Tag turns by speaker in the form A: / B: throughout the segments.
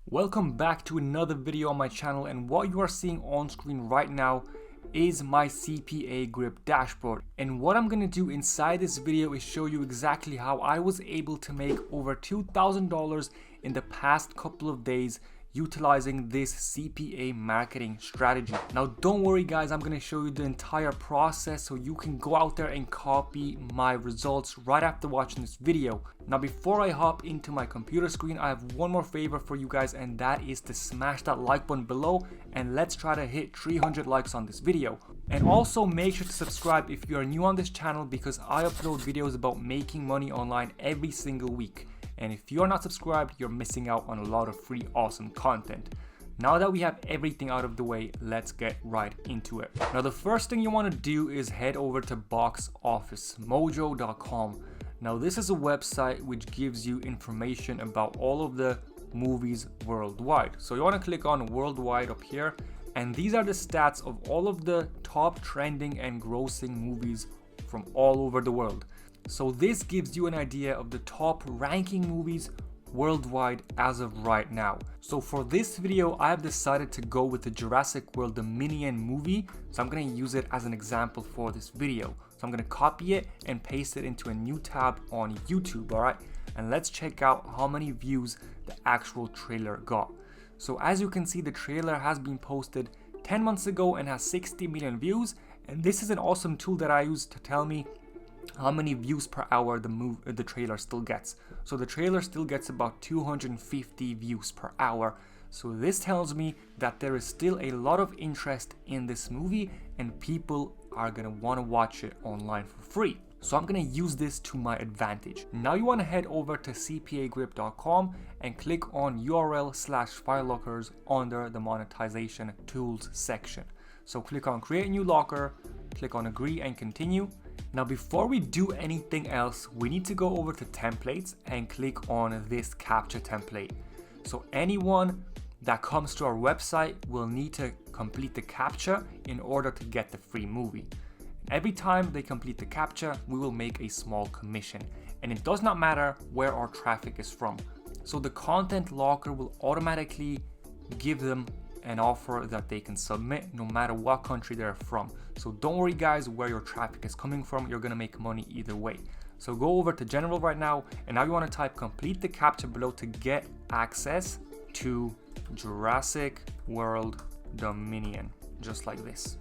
A: Welcome back to another video on my channel, and what you are seeing on screen right now is my CPA grip dashboard. And what I'm gonna do inside this video is show you exactly how I was able to make over $2,000 in the past couple of days utilizing this CPA marketing strategy. Now don't worry guys, I'm gonna show you the entire process so you can go out there and copy my results right after watching this video. Now before I hop into my computer screen, I have one more favor for you guys, and that is to smash that like button below, and let's try to hit 300 likes on this video. And also make sure to subscribe if you are new on this channel, because I upload videos about making money online every single week. And if you're not subscribed, you're missing out on a lot of free awesome content. Now that we have everything out of the way, let's get right into it. Now the first thing you want to do is head over to boxofficemojo.com. Now this is a website which gives you information about all of the movies worldwide. So you want to click on worldwide up here, and these are the stats of all of the top trending and grossing movies from all over the world. So this gives you an idea of the top ranking movies worldwide as of right now. So for this video, I have decided to go with the Jurassic World Dominion movie. So I'm going to use it as an example for this video. So I'm going to copy it and paste it into a new tab on YouTube, alright? And let's check out how many views the actual trailer got. So as you can see, the trailer has been posted 10 months ago and has 60 million views. And this is an awesome tool that I use to tell me how many views per hour the trailer still gets. So the trailer still gets about 250 views per hour. So this tells me that there is still a lot of interest in this movie and people are gonna want to watch it online for free. So I'm gonna use this to my advantage. Now you want to head over to cpagrip.com and click on URL/file lockers under the monetization tools section. So click on create new locker, click on agree and continue. Now before we do anything else, we need to go over to templates and click on this captcha template. So anyone that comes to our website will need to complete the captcha in order to get the free movie. Every time they complete the captcha, we will make a small commission, and it does not matter where our traffic is from. So the content locker will automatically give them an offer that they can submit no matter what country they're from. So don't worry guys where your traffic is coming from, you're gonna make money either way. So go over to general right now, and now you want to type complete the captcha below to get access to Jurassic World Dominion, just like this.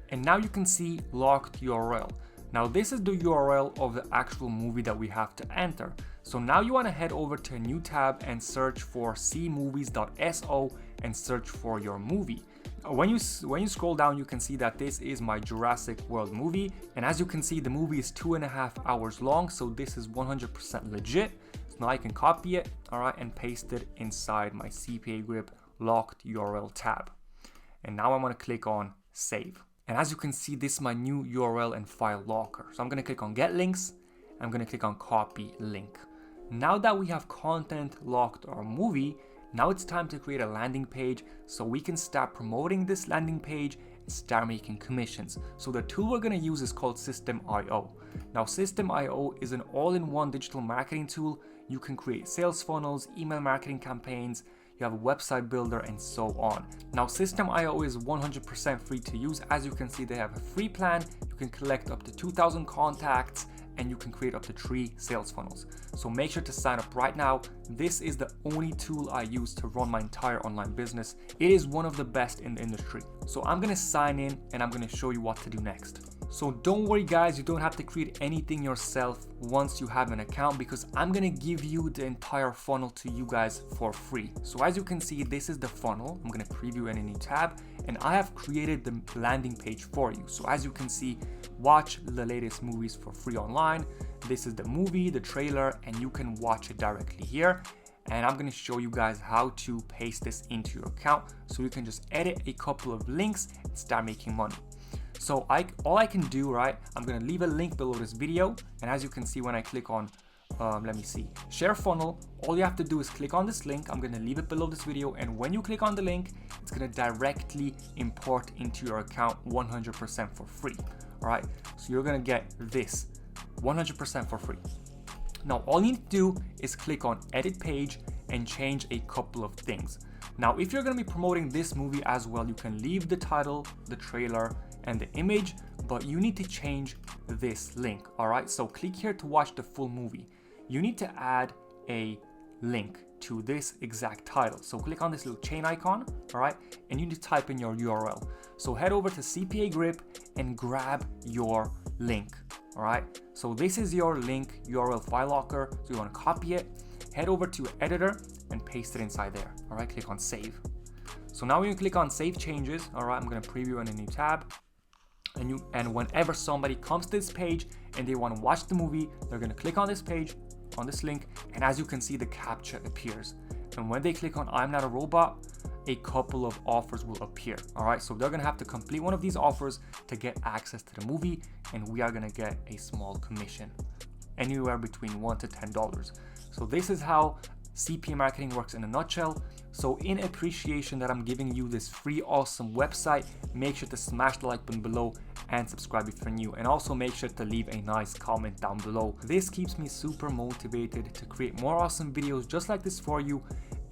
A: And now you can see locked URL. Now this is the URL of the actual movie that we have to enter. So now you want to head over to a new tab and search for cmovies.so and search for your movie. When you scroll down, you can see that this is my Jurassic World movie, and as you can see, the movie is 2.5 hours long, so this is 100% legit. So now I can copy it, alright, and paste it inside my CPA grip locked URL tab. And now I'm going to click on save. And as you can see, this is my new URL and file locker. So I'm going to click on get links. I'm going to click on copy link. Now that we have content locked our movie, now it's time to create a landing page so we can start promoting this landing page and start making commissions. So the tool we're going to use is called System.io. Now System.io is an all-in-one digital marketing tool. You can create sales funnels, email marketing campaigns, you have a website builder, and so on. Now System.io is 100% free to use. As you can see, they have a free plan. You can collect up to 2,000 contacts and you can create up to 3 sales funnels. So make sure to sign up right now. This is the only tool I use to run my entire online business. It is one of the best in the industry. So I'm gonna sign in and I'm gonna show you what to do next. So don't worry guys, you don't have to create anything yourself once you have an account, because I'm gonna give you the entire funnel to you guys for free. So as you can see, this is the funnel. I'm gonna preview in a new tab, and I have created the landing page for you. So as you can see, watch the latest movies for free online. This is the movie, the trailer, and you can watch it directly here. And I'm gonna show you guys how to paste this into your account so you can just edit a couple of links and start making money. So all I can do, right, I'm gonna leave a link below this video, and as you can see, when I click on share funnel, all you have to do is click on this link. I'm gonna leave it below this video, and when you click on the link, it's gonna directly import into your account 100% for free. All right, so you're gonna get this 100% for free. Now all you need to do is click on edit page and change a couple of things. Now, if you're going to be promoting this movie as well, you can leave the title, the trailer, and the image, but you need to change this link. All right, so click here to watch the full movie. You need to add a link to this exact title. So click on this little chain icon, all right, and you need to type in your URL. So head over to CPA Grip and grab your link, all right? So this is your link URL file locker. So you want to copy it, head over to editor and paste it inside there, all right? Click on save. So now when you click on save changes, all right, I'm going to preview in a new tab. And whenever somebody comes to this page and they want to watch the movie, they're going to click on this page, on this link, and as you can see, the captcha appears. And when they click on I'm not a robot, a couple of offers will appear. All right, so they're going to have to complete one of these offers to get access to the movie, and we are going to get a small commission, anywhere between $1 to $10. So this is how CPA marketing works in a nutshell. So in appreciation that I'm giving you this free awesome website, make sure to smash the like button below and subscribe if you're new, and also make sure to leave a nice comment down below. This keeps me super motivated to create more awesome videos just like this for you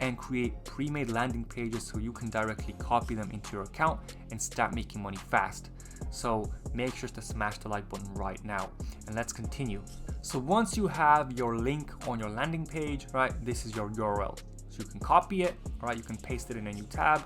A: and create pre-made landing pages so you can directly copy them into your account and start making money fast. So make sure to smash the like button right now, and let's continue. So once you have your link on your landing page, right, this is your URL. So you can copy it, all right, you can paste it in a new tab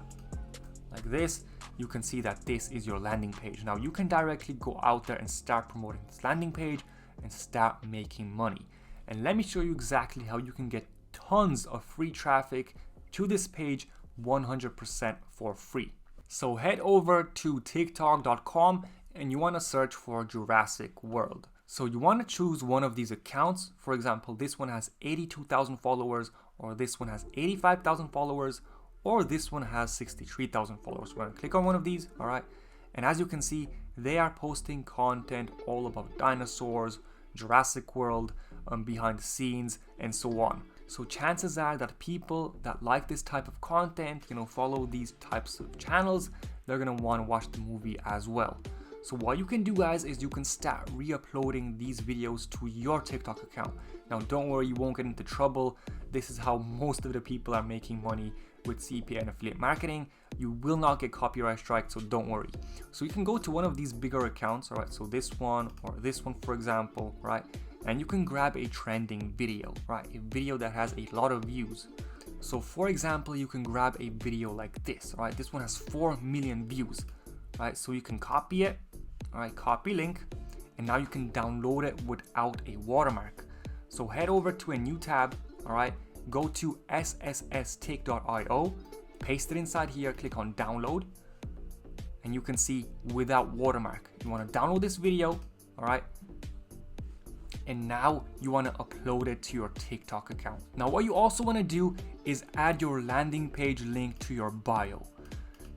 A: like this. You can see that this is your landing page. Now you can directly go out there and start promoting this landing page and start making money. And let me show you exactly how you can get tons of free traffic to this page 100% for free. So head over to tiktok.com and you want to search for Jurassic World. So you want to choose one of these accounts. For example, this one has 82,000 followers, or this one has 85,000 followers, or this one has 63,000 followers. We're going to click on one of these, all right? And as you can see, they are posting content all about dinosaurs, Jurassic World, behind the scenes, and so on. So chances are that people that like this type of content, follow these types of channels, they're going to want to watch the movie as well. So what you can do, guys, is you can start re-uploading these videos to your TikTok account. Now, don't worry, you won't get into trouble. This is how most of the people are making money with CPA and affiliate marketing. You will not get copyright strike, so don't worry. So you can go to one of these bigger accounts, all right? So this one or this one, for example, right? And you can grab a trending video, right? A video that has a lot of views. So for example, you can grab a video like this, right? This one has 4 million views, right? So you can copy it, all right? Copy link, and now you can download it without a watermark. So head over to a new tab, all right? Go to ssstik.io, paste it inside here, click on download, and you can see without watermark. You want to download this video, all right? And now you want to upload it to your TikTok account. Now what you also want to do is add your landing page link to your bio.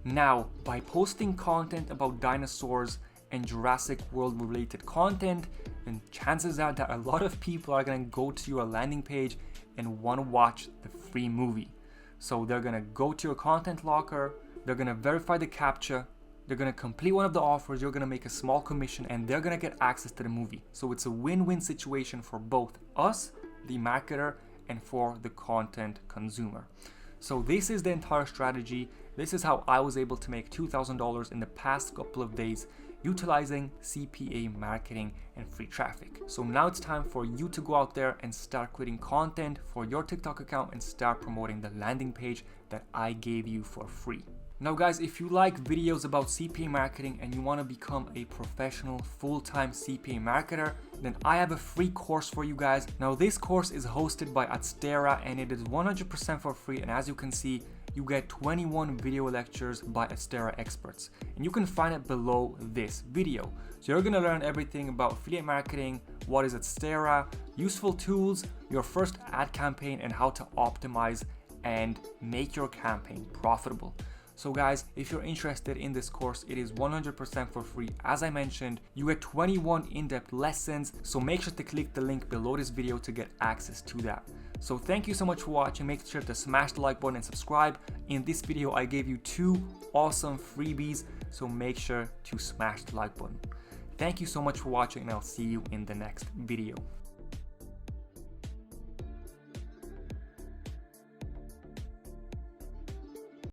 A: Now, by posting content about dinosaurs and Jurassic World related content, then chances are that a lot of people are going to go to your landing page and want to watch the free movie. So they're going to go to your content locker, they're going to verify the captcha, they're going to complete one of the offers, you're going to make a small commission, and they're going to get access to the movie. So it's a win-win situation for both us, the marketer, and for the content consumer. So this is the entire strategy. This is how I was able to make $2,000 in the past couple of days utilizing CPA marketing and free traffic. So now it's time for you to go out there and start creating content for your TikTok account and start promoting the landing page that I gave you for free. Now guys, if you like videos about CPA marketing and you want to become a professional full-time CPA marketer, then I have a free course for you guys. Now this course is hosted by Adsterra and it is 100% for free, and as you can see, you get 21 video lectures by Adsterra experts, and you can find it below this video. So you're going to learn everything about affiliate marketing, what is Adsterra, useful tools, your first ad campaign, and how to optimize and make your campaign profitable. So guys, if you're interested in this course, it is 100% for free. As I mentioned, you get 21 in-depth lessons, so make sure to click the link below this video to get access to that. So thank you so much for watching. Make sure to smash the like button and subscribe. In this video, I gave you 2 awesome freebies, so make sure to smash the like button. Thank you so much for watching, and I'll see you in the next video.